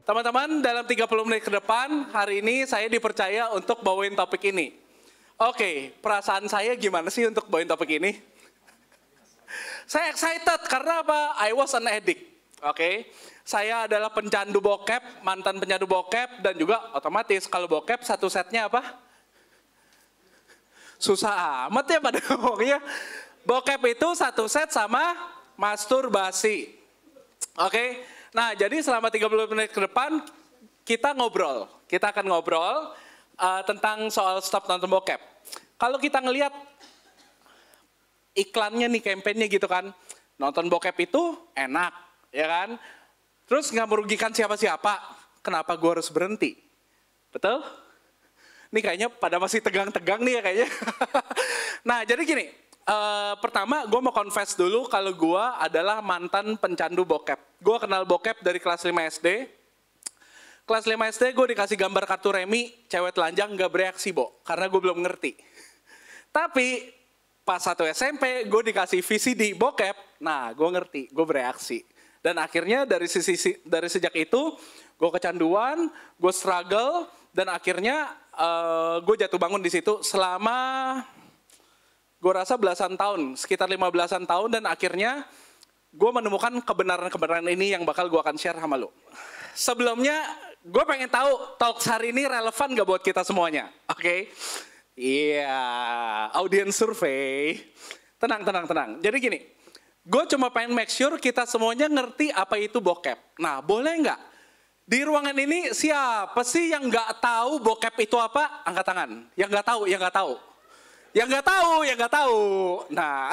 Teman-teman, dalam 30 menit ke depan, hari ini saya dipercaya untuk bawain topik ini. Oke, perasaan saya gimana sih untuk bawain topik ini? Saya excited karena apa? I was an addict. Oke, saya adalah pencandu bokep, mantan pencandu bokep, dan juga otomatis kalau bokep satu setnya apa? Susah amat ya pada ngomongnya. Bokep itu satu set sama masturbasi. Oke. Nah, jadi selama 30 menit ke depan kita ngobrol. Kita akan ngobrol tentang soal stop nonton bokep. Kalau kita ngelihat iklannya nih, kampanyenya gitu kan. Nonton bokep itu enak, ya kan? Terus nggak merugikan siapa-siapa. Kenapa gue harus berhenti? Betul? Ini kayaknya pada masih tegang-tegang nih ya kayaknya. Nah, jadi gini. Pertama, gue mau confess dulu kalau gue adalah mantan pencandu bokep. Gue kenal bokep dari kelas 5 SD. Kelas 5 SD gue dikasih gambar kartu remi, cewek telanjang gak bereaksi, Bo. Karena gue belum ngerti. Tapi pas 1 SMP gue dikasih VCD bokep, nah gue ngerti, gue bereaksi. Dan akhirnya dari sejak itu gue kecanduan, gue struggle, dan akhirnya gue jatuh bangun di situ selama gue rasa belasan tahun, sekitar 15-an tahun, dan akhirnya gue menemukan kebenaran-kebenaran ini yang bakal gue akan share sama lo. Sebelumnya, gue pengen tahu talks hari ini relevan gak buat kita semuanya, oke? Iya, audience survey. Tenang. Jadi gini, gue cuma pengen make sure kita semuanya ngerti apa itu bokep. Nah, boleh nggak? Di ruangan ini siapa sih yang nggak tahu bokep itu apa? Angkat tangan. Yang nggak tahu, yang nggak tahu. Yang nggak tahu. Nah,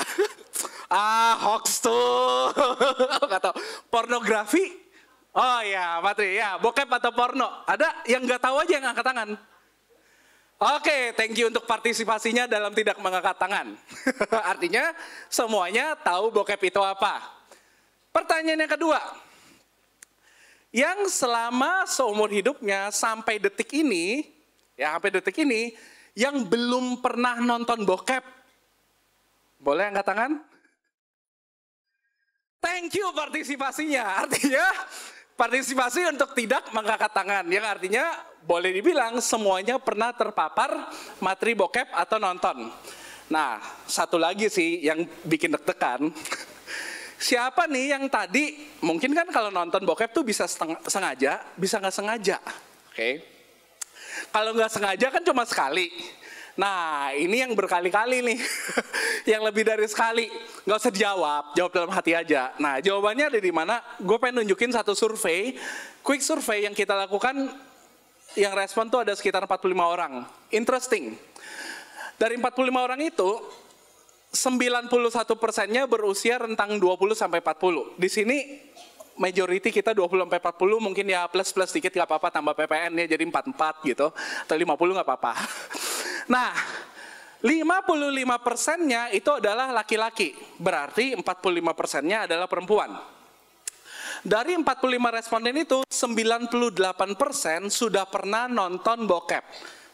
hoax tuh. Nggak tahu. Pornografi? Oh ya, Patri, ya, bokep atau porno. Ada yang nggak tahu aja yang angkat tangan. Oke, thank you untuk partisipasinya dalam tidak mengangkat tangan. Artinya semuanya tahu bokep itu apa. Pertanyaan yang kedua. Yang selama seumur hidupnya sampai detik ini, yang belum pernah nonton bokep. Boleh angkat tangan? Thank you partisipasinya. Artinya partisipasi untuk tidak mengangkat tangan. Yang artinya boleh dibilang semuanya pernah terpapar materi bokep atau nonton. Nah, satu lagi sih yang bikin deg-degan. Siapa nih yang tadi, mungkin kan kalau nonton bokep tuh bisa sengaja, bisa nggak sengaja. Oke. Kalau nggak sengaja kan cuma sekali. Nah, ini yang berkali-kali nih. Yang lebih dari sekali. Nggak usah dijawab, jawab dalam hati aja. Nah, jawabannya ada di mana? Gue pengen nunjukin satu survei, quick survei yang kita lakukan, yang respon tuh ada sekitar 45 orang. Interesting. Dari 45 orang itu, 91%-nya berusia rentang 20-40. Di sini majority kita 20-40, mungkin ya plus-plus dikit gak apa-apa, tambah PPN ya jadi 44 gitu. Atau 50 gak apa-apa. Nah, 55%-nya itu adalah laki-laki. Berarti 45%-nya adalah perempuan. Dari 45 responden itu, 98% sudah pernah nonton bokep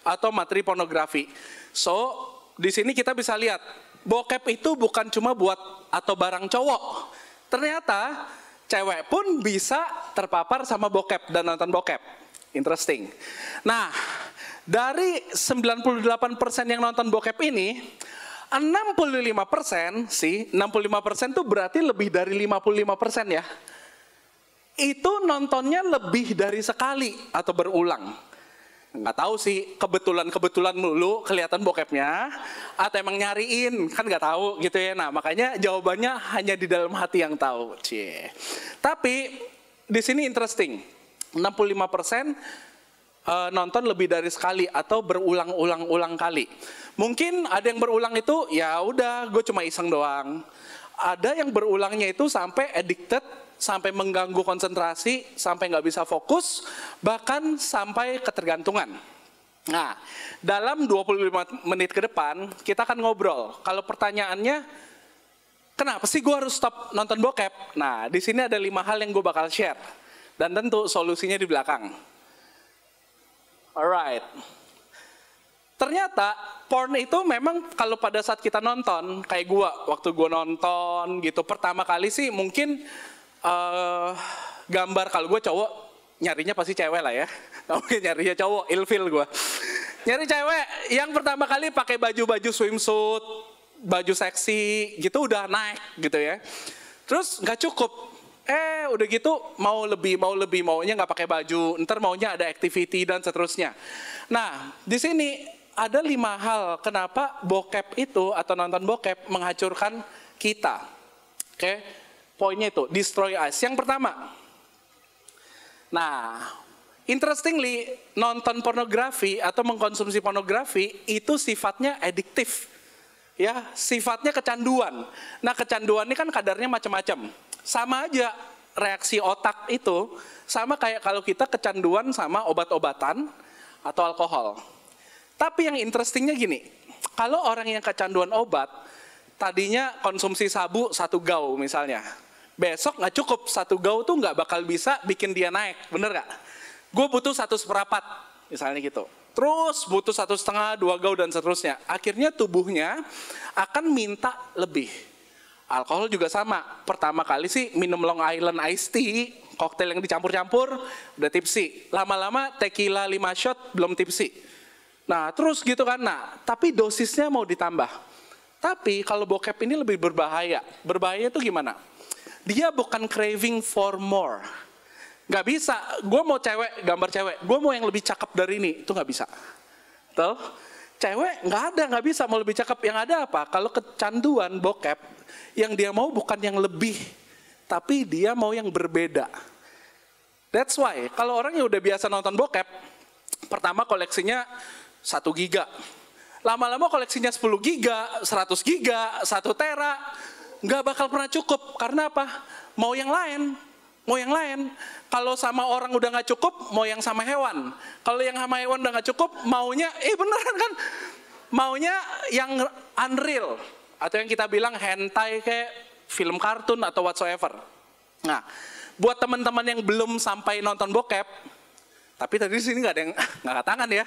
atau materi pornografi. So, di sini kita bisa lihat, bokep itu bukan cuma buat atau barang cowok. Ternyata cewek pun bisa terpapar sama bokep dan nonton bokep. Interesting. Nah, dari 98% yang nonton bokep ini, 65% sih, 65% itu berarti lebih dari 55% ya. Itu nontonnya lebih dari sekali atau berulang. Nggak tahu sih, kebetulan dulu kelihatan bokepnya, atau emang nyariin, kan nggak tahu gitu ya. Nah, makanya jawabannya hanya di dalam hati yang tahu. Cie. Tapi di sini interesting, 65% nonton lebih dari sekali atau berulang-ulang kali. Mungkin ada yang berulang itu, ya udah, gue cuma iseng doang. Ada yang berulangnya itu sampai addicted, sampai mengganggu konsentrasi, sampai nggak bisa fokus, bahkan sampai ketergantungan. Nah, dalam 25 menit ke depan, kita akan ngobrol. Kalau pertanyaannya, kenapa sih gue harus stop nonton bokep? Nah, di sini ada 5 hal yang gue bakal share. Dan tentu solusinya di belakang. Alright. Ternyata porn itu memang kalau pada saat kita nonton, kayak gue, waktu gue nonton gitu, pertama kali sih mungkin gambar, kalau gue cowok, nyarinya pasti cewek lah ya. Nggak mungkin nyarinya cowok, ilfil gue. Nyari cewek yang pertama kali pakai baju-baju swimsuit, baju seksi gitu udah naik gitu ya. Terus nggak cukup. Udah gitu maunya nggak pakai baju, ntar maunya ada activity dan seterusnya. Nah, di sini ada 5 hal kenapa bokep itu atau nonton bokep menghancurkan kita. Oke, poinnya itu destroy us. Yang pertama, nah, interestingly nonton pornografi atau mengkonsumsi pornografi itu sifatnya adiktif, ya, sifatnya kecanduan. Nah, kecanduan ini kan kadarnya macam-macam. Sama aja reaksi otak itu sama kayak kalau kita kecanduan sama obat-obatan atau alkohol. Tapi yang interestingnya gini, kalau orang yang kecanduan obat, tadinya konsumsi sabu 1 gau misalnya, besok nggak cukup 1 gau tuh nggak bakal bisa bikin dia naik, bener nggak? Gue butuh 1/4 misalnya gitu. Terus butuh 1,5, 2 gau dan seterusnya. Akhirnya tubuhnya akan minta lebih. Alkohol juga sama. Pertama kali sih minum Long Island Iced Tea, koktail yang dicampur-campur, udah tipsi. Lama-lama tequila 5 shot, belum tipsi. Nah, terus gitu kan. Nah, tapi dosisnya mau ditambah. Tapi kalau bokep ini lebih berbahaya. Berbahaya itu gimana? Dia bukan craving for more. Gak bisa, gue mau cewek, gambar cewek, gue mau yang lebih cakep dari ini, itu gak bisa. Tuh, cewek gak bisa mau lebih cakep. Yang ada apa? Kalau kecanduan bokep, yang dia mau bukan yang lebih, tapi dia mau yang berbeda. That's why, kalau orang yang udah biasa nonton bokep, pertama koleksinya 1 giga. Lama-lama koleksinya 10 giga, 100 giga, 1 tera, gak bakal pernah cukup. Karena apa? Mau yang lain. Kalau sama orang udah gak cukup, mau yang sama hewan. Kalau yang sama hewan udah gak cukup, maunya, beneran kan? Maunya yang unreal. Atau yang kita bilang hentai kayak film kartun atau whatsoever. Nah, buat teman-teman yang belum sampai nonton bokep, tapi tadi di sini nggak ada yang ngangkat tangan ya.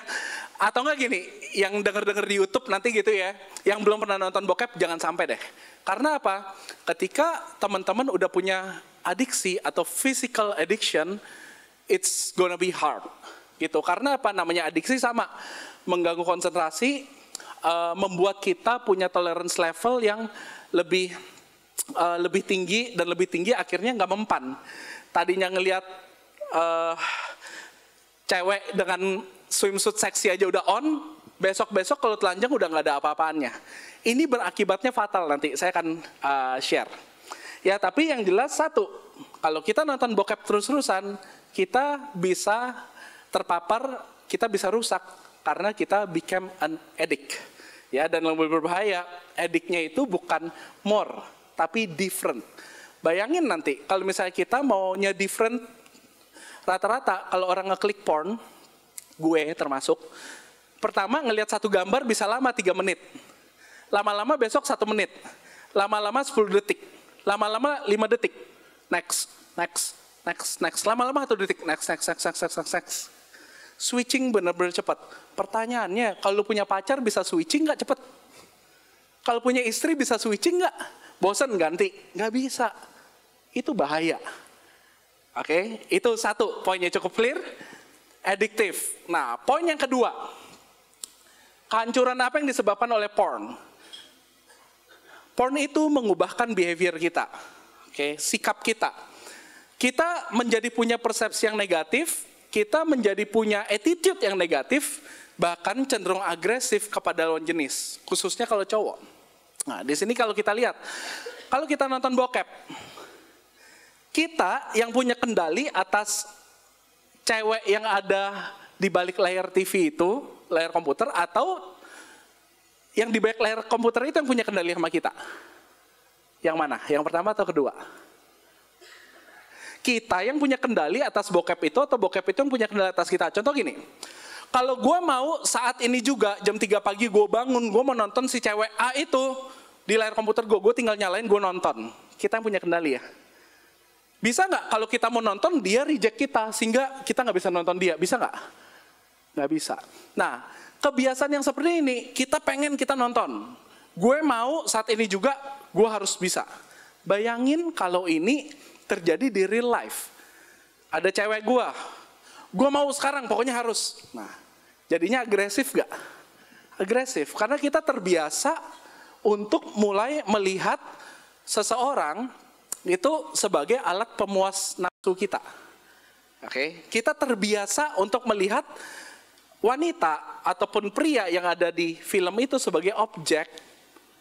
Atau nggak gini, yang denger-denger di YouTube nanti gitu ya, yang belum pernah nonton bokep jangan sampai deh. Karena apa? Ketika teman-teman udah punya adiksi atau physical addiction, it's gonna be hard. Gitu. Karena apa? Namanya adiksi sama, mengganggu konsentrasi, membuat kita punya tolerance level yang lebih tinggi dan lebih tinggi akhirnya nggak mempan. Tadinya ngelihat cewek dengan swimsuit seksi aja udah on, besok kalau telanjang udah nggak ada apa-apaannya. Ini berakibatnya fatal nanti, saya akan share. Ya, tapi yang jelas satu, kalau kita nonton bokep terus-terusan, kita bisa terpapar, kita bisa rusak karena kita become an addict. Ya, dan lebih berbahaya, addictnya itu bukan more, tapi different. Bayangin nanti, kalau misalnya kita maunya different, rata-rata kalau orang ngeklik porn, gue termasuk, pertama ngelihat 1 gambar bisa lama 3 menit. Lama-lama besok 1 menit. Lama-lama 10 detik. Lama-lama 5 detik. Next. Lama-lama 1 detik. Next. Switching benar-benar cepat. Pertanyaannya, kalau punya pacar bisa switching nggak cepat? Kalau punya istri bisa switching nggak? Bosan ganti? Nggak bisa. Itu bahaya. Oke, itu 1. Poinnya cukup clear. Addictive. Nah, poin yang kedua. Kehancuran apa yang disebabkan oleh porn? Porn itu mengubahkan behavior kita. Oke, sikap kita. Kita menjadi punya persepsi yang negatif, kita menjadi punya attitude yang negatif, bahkan cenderung agresif kepada lawan jenis, khususnya kalau cowok. Nah, di sini kalau kita lihat, kalau kita nonton bokep, kita yang punya kendali atas cewek yang ada di balik layar TV itu, layar komputer, atau yang di balik layar komputer itu yang punya kendali sama kita. Yang mana? Yang pertama atau kedua? Kita yang punya kendali atas bokep itu atau bokep itu yang punya kendali atas kita. Contoh gini, kalau gue mau saat ini juga jam 3 pagi gue bangun, gue mau nonton si cewek A itu di layar komputer gue tinggal nyalain, gue nonton. Kita yang punya kendali ya. Bisa nggak kalau kita mau nonton dia reject kita sehingga kita nggak bisa nonton dia? Bisa nggak? Nggak bisa. Nah, kebiasaan yang seperti ini kita pengen kita nonton. Gue mau saat ini juga gue harus bisa. Bayangin kalau ini terjadi di real life. Ada cewek gue, gue mau sekarang, pokoknya harus. Nah, jadinya agresif gak? Agresif, karena kita terbiasa untuk mulai melihat seseorang itu sebagai alat pemuas nafsu kita. Oke, kita terbiasa untuk melihat wanita ataupun pria yang ada di film itu sebagai objek,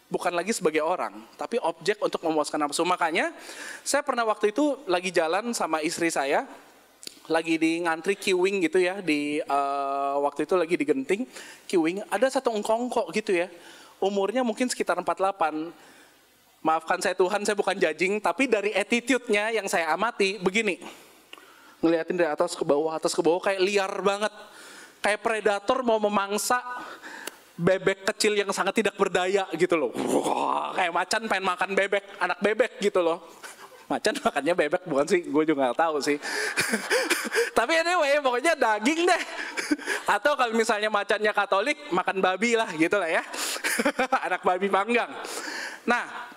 bukan lagi sebagai orang, tapi objek untuk memuaskan nafsu. Makanya saya pernah waktu itu lagi jalan sama istri saya, lagi di ngantri queuing gitu ya, di waktu itu lagi di Genting queuing, ada satu ongkong-ongkong gitu ya, umurnya mungkin sekitar 48. Maafkan saya Tuhan, saya bukan judging, tapi dari attitude-nya yang saya amati begini, ngeliatin dari atas ke bawah kayak liar banget, kayak predator mau memangsa bebek kecil yang sangat tidak berdaya gitu loh. Wah, kayak macan pengen makan bebek, anak bebek gitu loh. Macan makannya bebek bukan sih, gue juga gak tahu sih. Tapi anyway, pokoknya daging deh. Atau kalau misalnya macannya Katolik, makan babi lah gitu lah ya. Anak babi panggang. Nah,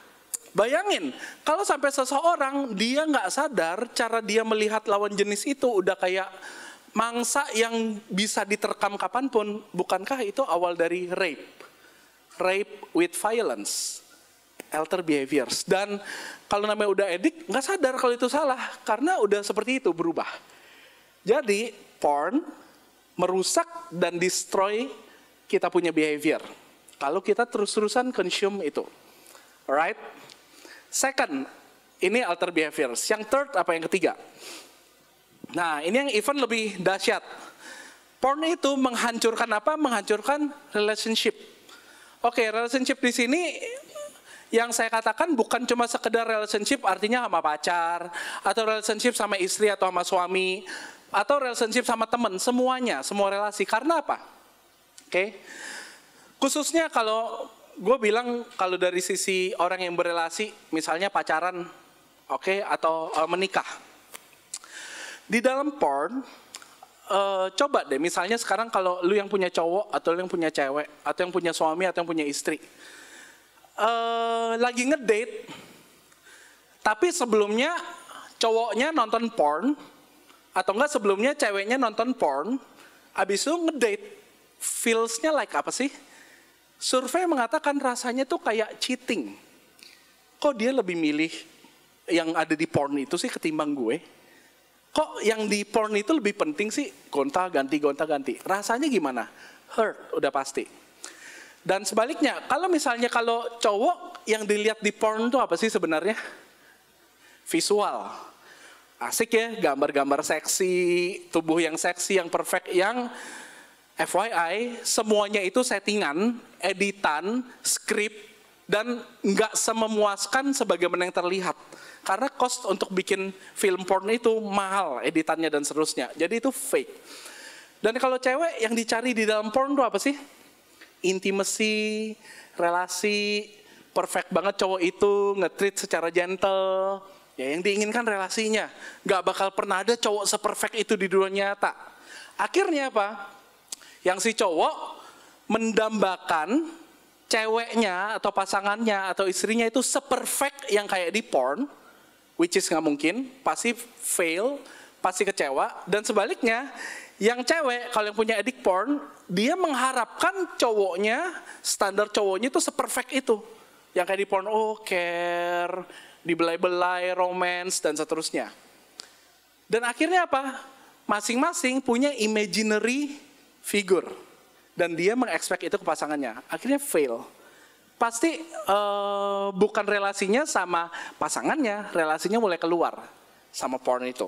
bayangin, kalau sampai seseorang dia nggak sadar cara dia melihat lawan jenis itu udah kayak mangsa yang bisa diterkam kapanpun, bukankah itu awal dari rape? Rape with violence, alter behaviors. Dan kalau namanya udah edik, nggak sadar kalau itu salah, karena udah seperti itu berubah. Jadi porn merusak dan destroy kita punya behavior. Kalau kita terus-terusan consume itu, alright? Second, ini alter behaviors. Yang third apa yang ketiga? Nah, ini yang even lebih dahsyat. Porn itu menghancurkan apa? Menghancurkan relationship. Oke, relationship di sini yang saya katakan bukan cuma sekedar relationship artinya sama pacar, atau relationship sama istri atau sama suami, atau relationship sama teman, semuanya, semua relasi. Karena apa? Oke. Khususnya kalau gue bilang kalau dari sisi orang yang berelasi, misalnya pacaran, oke, atau menikah. Di dalam porn, coba deh misalnya sekarang kalau lu yang punya cowok, atau lu yang punya cewek, atau yang punya suami, atau yang punya istri, lagi ngedate, tapi sebelumnya cowoknya nonton porn, atau enggak sebelumnya ceweknya nonton porn, abis itu ngedate, feels-nya like apa sih? Survei mengatakan rasanya tuh kayak cheating. Kok dia lebih milih yang ada di porn itu sih ketimbang gue? Kok yang di porn itu lebih penting sih? Gonta-ganti. Rasanya gimana? Hurt, udah pasti. Dan sebaliknya, kalau misalnya kalau cowok yang dilihat di porn itu apa sih sebenarnya? Visual. Asik ya, gambar-gambar seksi, tubuh yang seksi, yang perfect, yang FYI, semuanya itu settingan, editan, skrip, dan nggak sememuaskan sebagaimana yang terlihat. Karena cost untuk bikin film porn itu mahal, editannya dan seterusnya. Jadi itu fake. Dan kalau cewek yang dicari di dalam porn itu apa sih? Intimacy, relasi, perfect banget cowok itu, nge-treat secara gentle. Ya yang diinginkan relasinya. Nggak bakal pernah ada cowok se-perfect itu di dunia nyata. Akhirnya apa? Yang si cowok mendambakan ceweknya atau pasangannya atau istrinya itu seperfect yang kayak di porn, which is nggak mungkin, pasti fail, pasti kecewa. Dan sebaliknya, yang cewek kalau yang punya addict porn, dia mengharapkan cowoknya, standar cowoknya itu seperfect itu. Yang kayak di porn, oh care, dibelai-belai, romance, dan seterusnya. Dan akhirnya apa? Masing-masing punya imaginary figure. Dan dia mengekspek itu ke pasangannya. Akhirnya fail. Pasti bukan relasinya sama pasangannya, relasinya mulai keluar sama porn itu.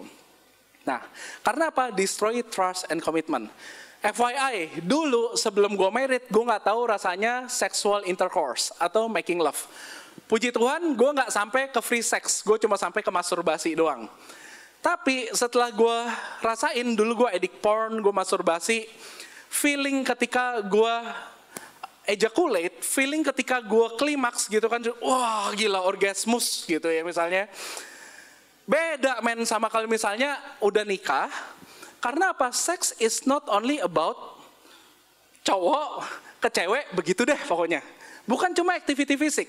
Nah, karena apa? Destroy trust and commitment. FYI, dulu sebelum gue married, gue gak tahu rasanya sexual intercourse atau making love. Puji Tuhan, gue gak sampai ke free sex, gue cuma sampai ke masturbasi doang. Tapi setelah gue rasain, dulu gue addict porn, gue masturbasi, feeling ketika gue ejaculate, feeling ketika gue klimaks gitu kan, wah gila orgasmus gitu ya misalnya. Beda men sama kalau misalnya udah nikah, karena apa? Sex is not only about cowok ke cewek, begitu deh pokoknya. Bukan cuma activity fisik.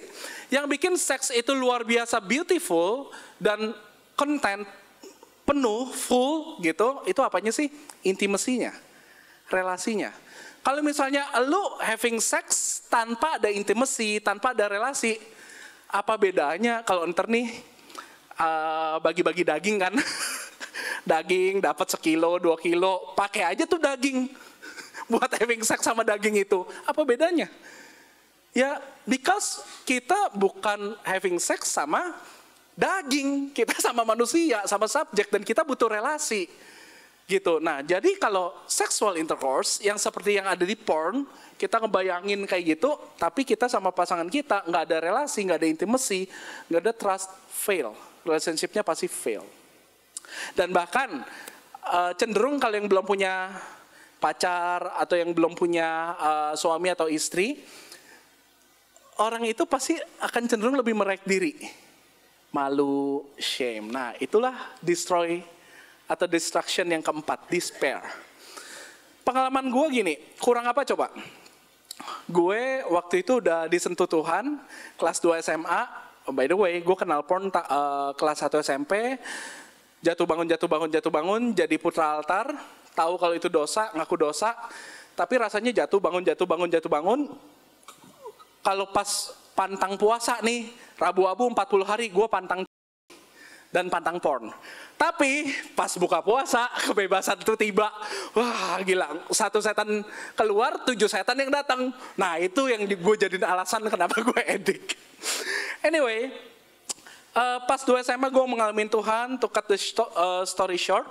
Yang bikin seks itu luar biasa beautiful dan content, penuh, full gitu, itu apanya sih? Intimasinya, relasinya. Kalau misalnya lu having sex tanpa ada intimasi, tanpa ada relasi, apa bedanya kalau ntar nih bagi-bagi daging kan? Daging dapat 1 kilo, 2 kilo, pakai aja tuh daging buat having sex sama daging itu. Apa bedanya? Ya, because kita bukan having sex sama daging, kita sama manusia, sama subjek, dan kita butuh relasi. Gitu. Nah, jadi kalau sexual intercourse yang seperti yang ada di porn, kita ngebayangin kayak gitu, tapi kita sama pasangan kita nggak ada relasi, nggak ada intimacy, nggak ada trust, fail. Relationship-nya pasti fail. Dan bahkan cenderung kalau yang belum punya pacar atau yang belum punya suami atau istri, orang itu pasti akan cenderung lebih merek diri. Malu, shame. Nah, itulah destroy atau destruction yang keempat, despair. Pengalaman gue gini, kurang apa coba? Gue waktu itu udah disentuh Tuhan, kelas 2 SMA. Oh, by the way, gue kenal porn kelas 1 SMP. Jatuh bangun, jadi putra altar. Tahu kalau itu dosa, ngaku dosa. Tapi rasanya jatuh bangun. Kalau pas pantang puasa nih, Rabu-Abu 40 hari, gue pantang dan pantang porn. Tapi pas buka puasa, kebebasan itu tiba. Wah gila, 1 setan keluar, 7 setan yang datang. Nah itu yang gue jadiin alasan kenapa gue edik. Anyway, pas 2 SMA gue mengalami Tuhan, to cut the story short.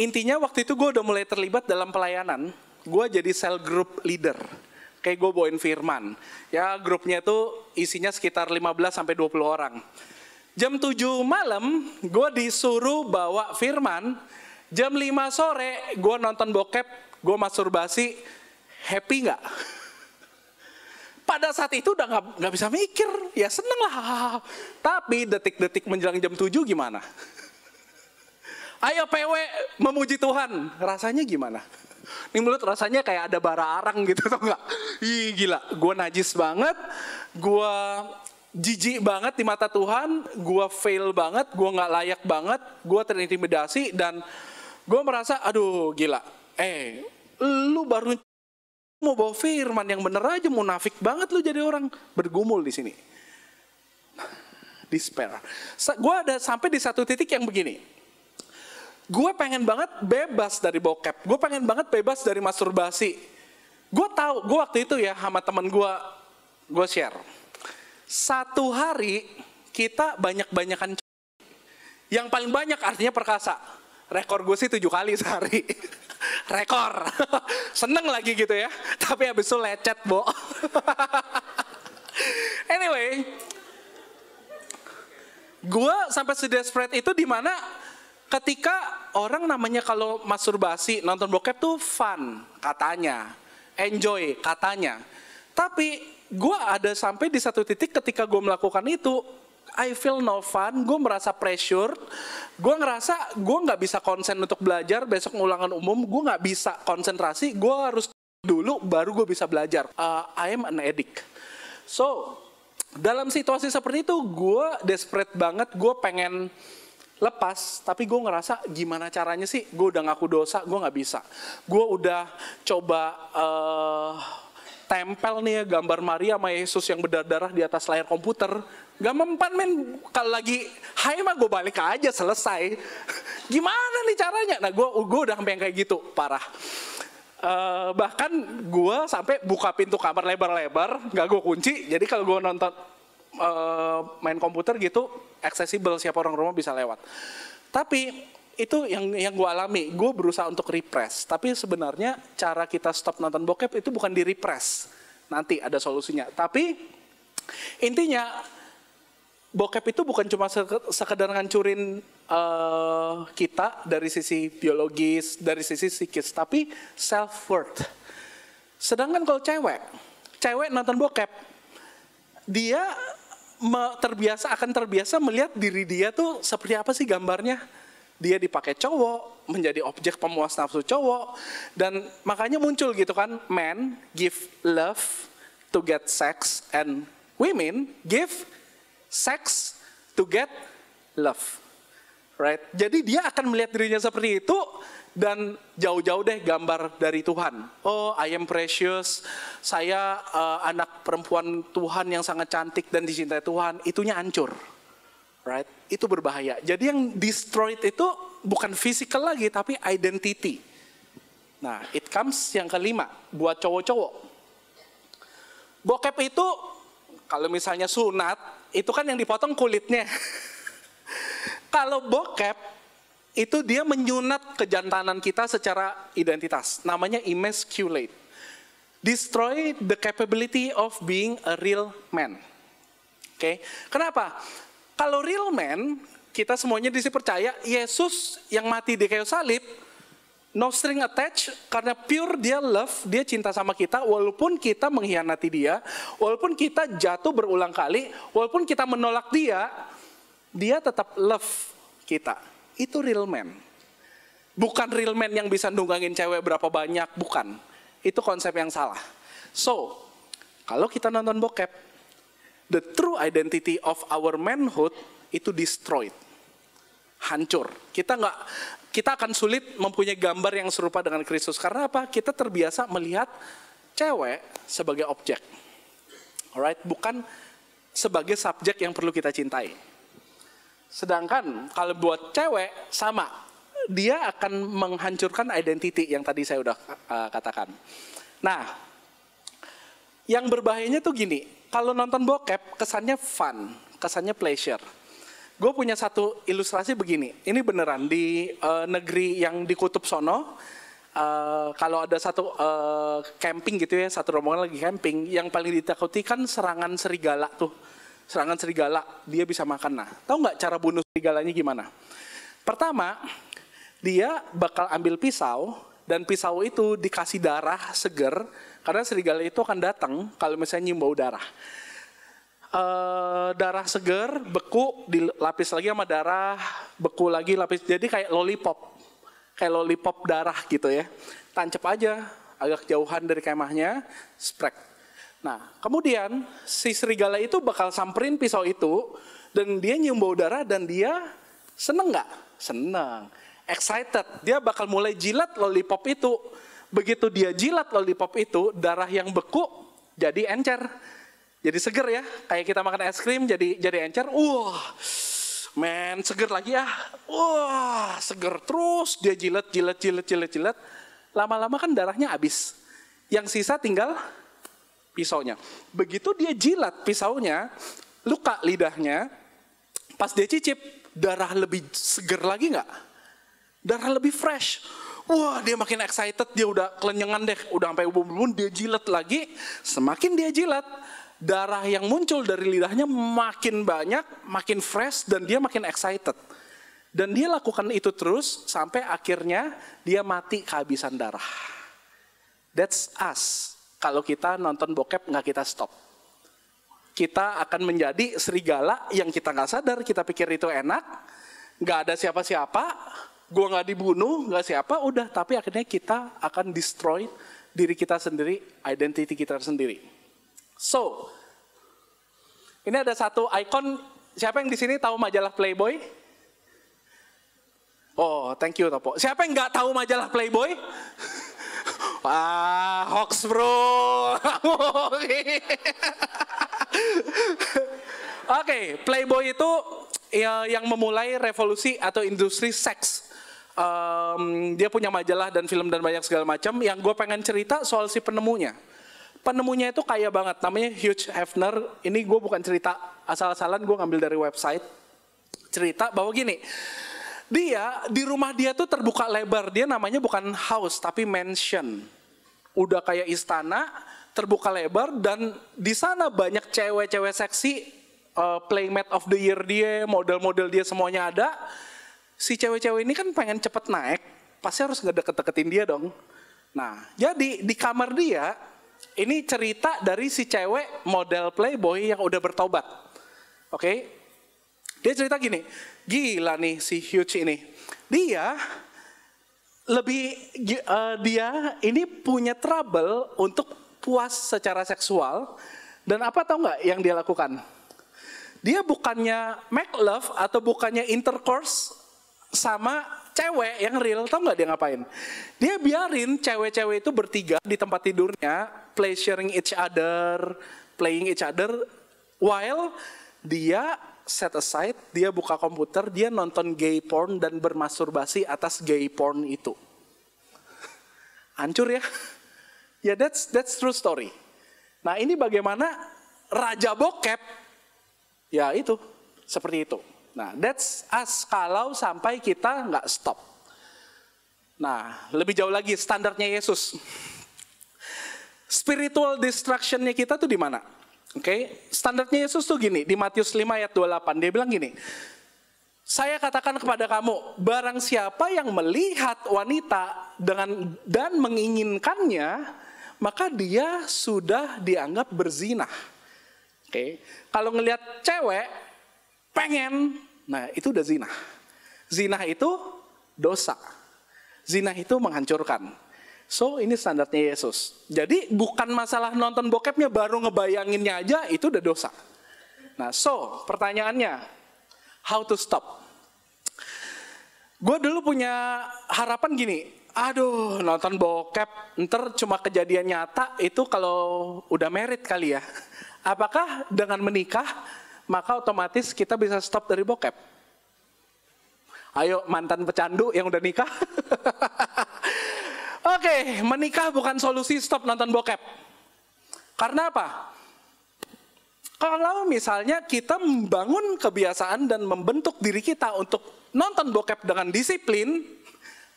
Intinya waktu itu gue udah mulai terlibat dalam pelayanan. Gue jadi cell group leader. Kayak gue bawain firman. Ya grupnya itu isinya sekitar 15-20 orang. Jam 7 malam, gue disuruh bawa firman. Jam 5 sore, gue nonton bokep, gue masturbasi. Happy nggak? Pada saat itu udah nggak bisa mikir, ya seneng lah. Tapi detik-detik menjelang jam 7 gimana? Ayo PW memuji Tuhan, rasanya gimana? Ini mulut rasanya kayak ada bara arang gitu, tau nggak? Ih gila, gue najis banget, gue jijik banget di mata Tuhan, gue fail banget, gue nggak layak banget, gue terintimidasi dan gue merasa, aduh gila, lu baru mau bawa firman yang bener aja, munafik banget lu jadi orang, bergumul di sini. Despair. Gue ada sampai di satu titik yang begini. Gue pengen banget bebas dari bokep, gue pengen banget bebas dari masturbasi. Gue tahu, gue waktu itu ya sama temen gue share. 1 hari kita banyak-banyakan yang paling banyak artinya perkasa. Rekor gue sih 7 kali sehari. Rekor. Seneng lagi gitu ya. Tapi habis itu lecet, Bo. Anyway, gue sampai sedesperate itu di mana ketika orang namanya kalau masturbasi, nonton bokep tuh fun katanya, enjoy katanya. Tapi gue ada sampai di satu titik ketika gue melakukan itu, I feel no fun, gue merasa pressure, gue ngerasa gue nggak bisa konsen untuk belajar, besok ulangan umum, gue nggak bisa konsentrasi, gue harus dulu baru gue bisa belajar. I am an addict. So, dalam situasi seperti itu, gue desperate banget, gue pengen lepas, tapi gue ngerasa gimana caranya sih, gue udah ngaku dosa, gue nggak bisa. Gue udah coba tempel nih ya gambar Maria sama Yesus yang berdarah di atas layar komputer. Gak mempan men, kalau lagi hai mah gue balik aja selesai. Gimana nih caranya? Nah gue udah sampai yang kayak gitu, parah. Bahkan gue sampai buka pintu kamar lebar-lebar, gak gue kunci. Jadi kalau gue nonton main komputer gitu, accessible, siapa orang rumah bisa lewat. Tapi itu yang gue alami, gue berusaha untuk repress. Tapi sebenarnya cara kita stop nonton bokep itu bukan di repress. Nanti ada solusinya. Tapi intinya bokep itu bukan cuma sekedar ngancurin kita dari sisi biologis, dari sisi psikis, tapi self-worth. Sedangkan kalau cewek nonton bokep, dia akan terbiasa melihat diri dia tuh seperti apa sih gambarnya. Dia dipakai cowok, menjadi objek pemuas nafsu cowok. Dan makanya muncul gitu kan, men give love to get sex, and women give sex to get love. right? Jadi dia akan melihat dirinya seperti itu dan jauh-jauh deh gambar dari Tuhan. Oh, I am precious. Saya anak perempuan Tuhan yang sangat cantik dan dicintai Tuhan. Itunya hancur, right? Itu berbahaya. Jadi yang destroyed itu bukan physical lagi, tapi identity. Nah, it comes yang kelima buat cowok-cowok. Bokep itu kalau misalnya sunat, itu kan yang dipotong kulitnya. Kalau bokep, itu dia menyunat kejantanan kita secara identitas. Namanya emasculate. Destroy the capability of being a real man. Oke, kenapa? Kalau real man, kita semuanya di sini percaya Yesus yang mati di kayu salib, no string attached, karena pure dia love, dia cinta sama kita, walaupun kita mengkhianati dia, walaupun kita jatuh berulang kali, walaupun kita menolak dia, dia tetap love kita. Itu real man. Bukan real man yang bisa nunggangin cewek berapa banyak, bukan. Itu konsep yang salah. So, kalau kita nonton bokep, the true identity of our manhood itu destroyed. Hancur. Kita akan sulit mempunyai gambar yang serupa dengan Kristus. Karena apa? Kita terbiasa melihat cewek sebagai objek. Alright? Bukan sebagai subjek yang perlu kita cintai. Sedangkan kalau buat cewek sama, dia akan menghancurkan identity yang tadi saya udah katakan. Nah, yang berbahayanya tuh gini, kalau nonton bokep kesannya fun, kesannya pleasure. Gue punya satu ilustrasi begini, ini beneran di negeri yang di Kutub Sono, kalau ada satu camping gitu ya, satu rombongan lagi camping, yang paling ditakuti kan serangan serigala tuh. Serangan serigala, dia bisa makan. Nah, tahu nggak cara bunuh serigalanya gimana? Pertama, dia bakal ambil pisau, dan pisau itu dikasih darah seger, karena serigala itu akan datang kalau misalnya nyium bau darah. Darah seger, beku, dilapis lagi sama darah, beku lagi, lapis. Jadi kayak lollipop darah gitu ya. Tancap aja, agak jauhan dari kemahnya, sprek. Nah, kemudian si serigala itu bakal samperin pisau itu, dan dia nyium bau darah, dan dia seneng nggak? Seneng, excited. Dia bakal mulai jilat lollipop itu. Begitu dia jilat lollipop itu, darah yang beku jadi encer, jadi seger ya. Kayak kita makan es krim jadi encer. Wah, men seger lagi ya. Wah, seger terus. Dia jilat. Lama-lama kan darahnya habis. Yang sisa tinggal pisaunya. Begitu dia jilat pisaunya, luka lidahnya, pas dia cicip, darah lebih seger lagi nggak? Darah lebih fresh. Wah, dia makin excited, dia udah kelenyengan deh, udah sampai ubun-ubun, dia jilat lagi. Semakin dia jilat, darah yang muncul dari lidahnya makin banyak, makin fresh, dan dia makin excited. Dan dia lakukan itu terus, sampai akhirnya dia mati kehabisan darah. That's us. Kalau kita nonton bokep nggak kita stop. Kita akan menjadi serigala yang kita nggak sadar, kita pikir itu enak, nggak ada siapa-siapa, gua nggak dibunuh, nggak siapa, udah. Tapi akhirnya kita akan destroy diri kita sendiri, identity kita sendiri. So, ini ada satu ikon. Siapa yang di sini tahu majalah Playboy? Oh, thank you Topo. Siapa yang nggak tahu majalah Playboy? Wah, hoax bro. Oke, Playboy itu yang memulai revolusi atau industri seks. Dia punya majalah dan film dan banyak segala macam. Yang gue pengen cerita soal si penemunya. Penemunya itu kaya banget, namanya Hugh Hefner. Ini gue bukan cerita asal-asalan, gue ngambil dari website. Cerita bahwa gini, dia di rumah dia tuh terbuka lebar. Dia namanya bukan house tapi mansion. Udah kayak istana, terbuka lebar, dan di sana banyak cewek-cewek seksi, playmate of the year dia, model-model dia semuanya ada. Si cewek-cewek ini kan pengen cepet naik, pasti harus ngedeket-deketin dia dong. Nah, jadi di kamar dia, ini cerita dari si cewek model Playboy yang udah bertobat. Oke? Dia cerita gini, gila nih si Hugh ini. Dia ini punya trouble untuk puas secara seksual. Dan apa tahu nggak yang dia lakukan? Dia bukannya make love atau bukannya intercourse sama cewek yang real. Tau nggak dia ngapain? Dia biarin cewek-cewek itu bertiga di tempat tidurnya, pleasuring each other, playing each other, while dia set aside, dia buka komputer, dia nonton gay porn dan bermasturbasi atas gay porn itu. Hancur ya? Ya, that's true story. Nah, ini bagaimana raja bokep, ya itu, seperti itu. Nah, that's us kalau sampai kita nggak stop. Nah, lebih jauh lagi standarnya Yesus. Spiritual destruction-nya kita tuh di mana? Oke, standarnya Yesus tuh gini, di Matius 5 ayat 28, dia bilang gini, saya katakan kepada kamu, barang siapa yang melihat wanita dan menginginkannya, maka dia sudah dianggap berzina. Oke, kalau ngelihat cewek, pengen, nah itu udah zina. Zina itu dosa. Zina itu menghancurkan. So ini standarnya Yesus. Jadi bukan masalah nonton bokepnya, baru ngebayanginnya aja itu udah dosa. Nah so pertanyaannya, how to stop? Gue dulu punya harapan gini, aduh nonton bokep, ntar cuma kejadian nyata itu kalau udah married kali ya. Apakah dengan menikah maka otomatis kita bisa stop dari bokep? Ayo mantan pecandu yang udah nikah. Oke, menikah bukan solusi stop nonton bokep. Karena apa? Kalau misalnya kita membangun kebiasaan dan membentuk diri kita untuk nonton bokep dengan disiplin,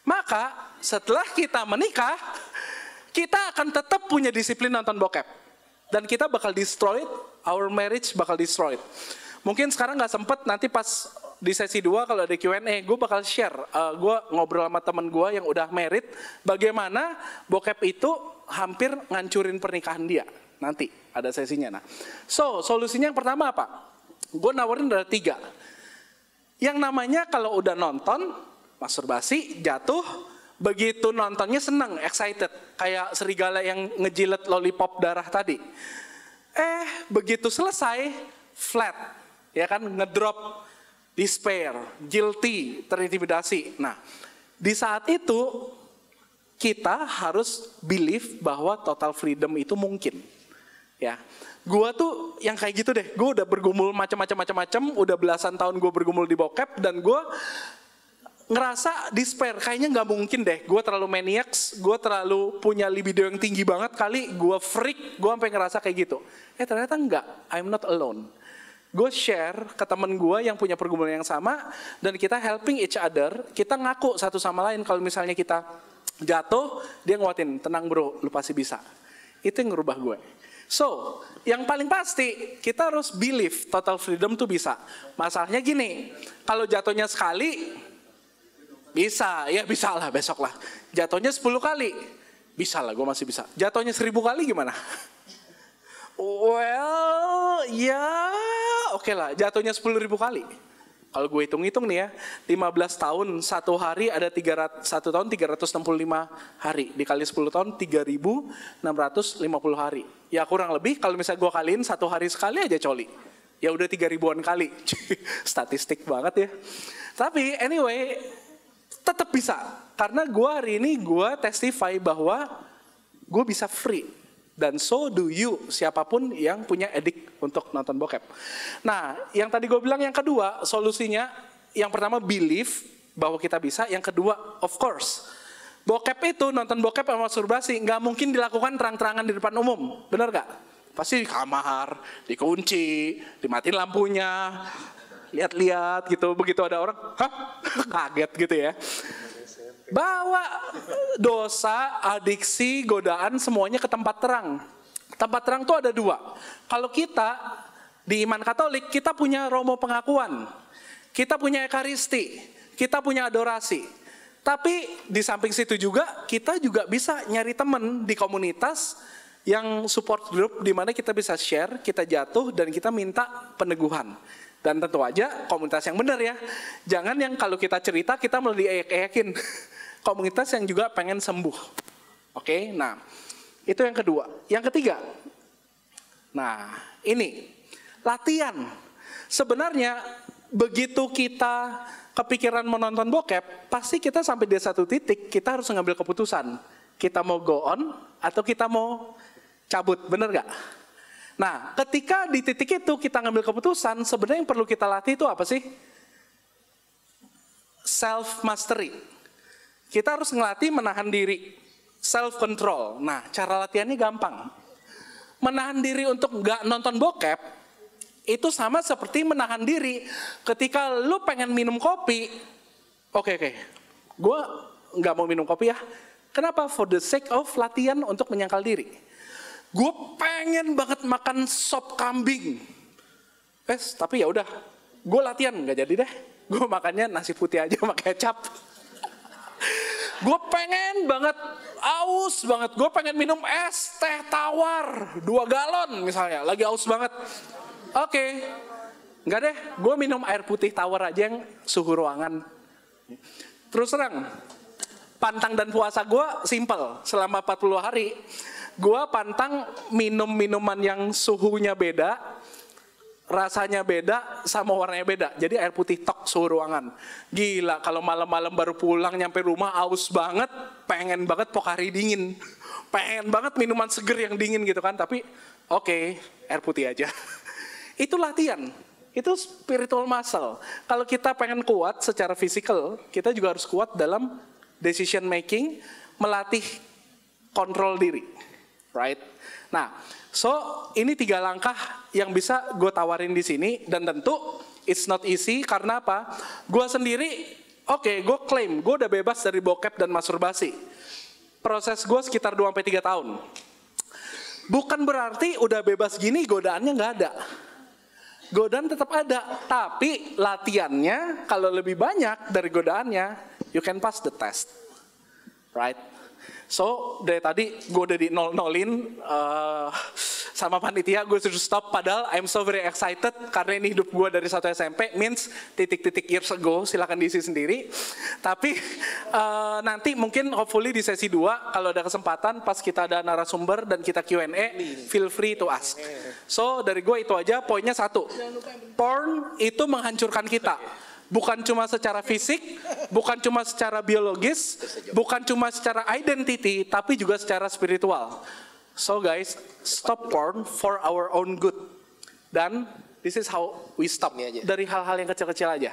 maka setelah kita menikah, kita akan tetap punya disiplin nonton bokep. Dan kita bakal destroyed, our marriage bakal destroyed. Mungkin sekarang nggak sempet, nanti pas di sesi 2 kalau ada Q&A, gue bakal share. Gue ngobrol sama temen gue yang udah married, bagaimana bokep itu hampir ngancurin pernikahan dia. Nanti ada sesinya. Nah, so solusinya yang pertama apa? Gue nawarin ada 3. Yang namanya kalau udah nonton, masturbasi, jatuh, begitu nontonnya seneng, excited. Kayak serigala yang ngejilat lollipop darah tadi. Begitu selesai, flat. Ya kan, ngedrop, despair, guilty, terintimidasi. Nah, di saat itu, kita harus believe bahwa total freedom itu mungkin. Ya, gue tuh yang kayak gitu deh. Gue udah bergumul macam-macam, udah belasan tahun gue bergumul di bokep, dan gue ngerasa despair, kayaknya nggak mungkin deh, gue terlalu maniacs, gue terlalu punya libido yang tinggi banget kali, gue freak, gue sampai ngerasa kayak gitu. Ternyata enggak, I'm not alone. Gue share ke temen gue yang punya pergumulan yang sama, dan kita helping each other, kita ngaku satu sama lain, kalau misalnya kita jatuh, dia nguatin, tenang bro, lu pasti bisa. Itu yang ngerubah gue. So, yang paling pasti, kita harus believe total freedom tuh bisa. Masalahnya gini, kalau jatuhnya sekali, bisa, ya bisa lah besok lah. Jatuhnya 10 kali, bisa lah, gue masih bisa. Jatuhnya 1000 kali gimana? Well, ya oke lah, jatuhnya 10.000 kali. Kalau gue hitung-hitung nih ya, 15 tahun, 1 hari ada 1 tahun 365 hari. Dikali 10 tahun, 3.650 hari. Ya kurang lebih, kalau misalnya gue kaliin 1 hari sekali aja coli. Ya udah 3.000-an kali. Statistik banget ya. Tapi anyway, tetap bisa, karena gue hari ini gue testify bahwa gue bisa free, dan so do you, siapapun yang punya edik untuk nonton bokep. Nah, yang tadi gue bilang yang kedua solusinya, yang pertama believe bahwa kita bisa, yang kedua of course, bokep itu nonton bokep sama masturbasi nggak mungkin dilakukan terang-terangan di depan umum, benar nggak? Pasti di kamar, dikunci, dimatiin lampunya. Lihat-lihat gitu, begitu ada orang, hah? Kaget gitu ya. Bawa dosa, adiksi, godaan semuanya ke tempat terang. Tempat terang tuh ada 2. Kalau kita di iman Katolik, kita punya romo pengakuan, kita punya ekaristi, kita punya adorasi. Tapi di samping situ juga, kita juga bisa nyari teman di komunitas yang support group, di mana kita bisa share, kita jatuh, dan kita minta peneguhan. Dan tentu aja komunitas yang benar ya. Jangan yang kalau kita cerita kita malah diayak-ayakin. Komunitas yang juga pengen sembuh. Oke, nah itu yang kedua. Yang ketiga, nah ini latihan. Sebenarnya begitu kita kepikiran mau nonton bokep, pasti kita sampai di satu titik, kita harus ngambil keputusan. Kita mau go on, atau kita mau cabut, bener gak? Nah, ketika di titik itu kita ngambil keputusan, sebenarnya yang perlu kita latih itu apa sih? Self-mastery. Kita harus ngelatih menahan diri, self-control. Nah, cara latihannya gampang. Menahan diri untuk nggak nonton bokep, itu sama seperti menahan diri ketika lu pengen minum kopi. Oke, gue nggak mau minum kopi ya. Kenapa? For the sake of latihan untuk menyangkal diri. Gue pengen banget makan sop kambing. Tapi ya udah, gue latihan nggak jadi deh. Gue makannya nasi putih aja sama kecap. Gue pengen banget, aus banget. Gue pengen minum es teh tawar 2 galon misalnya. Lagi aus banget. Oke, nggak deh. Gue minum air putih tawar aja yang suhu ruangan. Terus terang, pantang dan puasa gue simple. Selama 40 hari, gue pantang minum minuman yang suhunya beda, rasanya beda, sama warnanya beda. Jadi air putih tok suhu ruangan. Gila, kalau malam-malam baru pulang nyampe rumah aus banget, pengen banget Pocari dingin. Pengen banget minuman seger yang dingin gitu kan. Tapi oke, air putih aja. Itu latihan. Itu spiritual muscle. Kalau kita pengen kuat secara fisikal, kita juga harus kuat dalam decision making, melatih kontrol diri. Right? Nah, so ini 3 langkah yang bisa gue tawarin di sini, dan tentu it's not easy. Karena apa? Gue sendiri, gue klaim gue udah bebas dari bokep dan masturbasi. Proses gue sekitar 2-3 tahun. Bukan berarti udah bebas gini godaannya nggak ada. Godaan tetap ada, tapi latihannya kalau lebih banyak dari godaannya, you can pass the test, right? So dari tadi gue udah di nol-nolin sama panitia, gue sudah stop. Padahal I'm so very excited karena ini hidup gue dari 1 SMP, means titik-titik years ago, silakan diisi sendiri. Tapi nanti mungkin hopefully di sesi 2 kalau ada kesempatan pas kita ada narasumber dan kita Q&A, feel free to ask. So dari gue itu aja, poinnya 1. Porn itu menghancurkan kita. Bukan cuma secara fisik, bukan cuma secara biologis, bukan cuma secara identity, tapi juga secara spiritual. So guys, stop porn for our own good. Dan this is how we stop. Dari hal-hal yang kecil-kecil aja.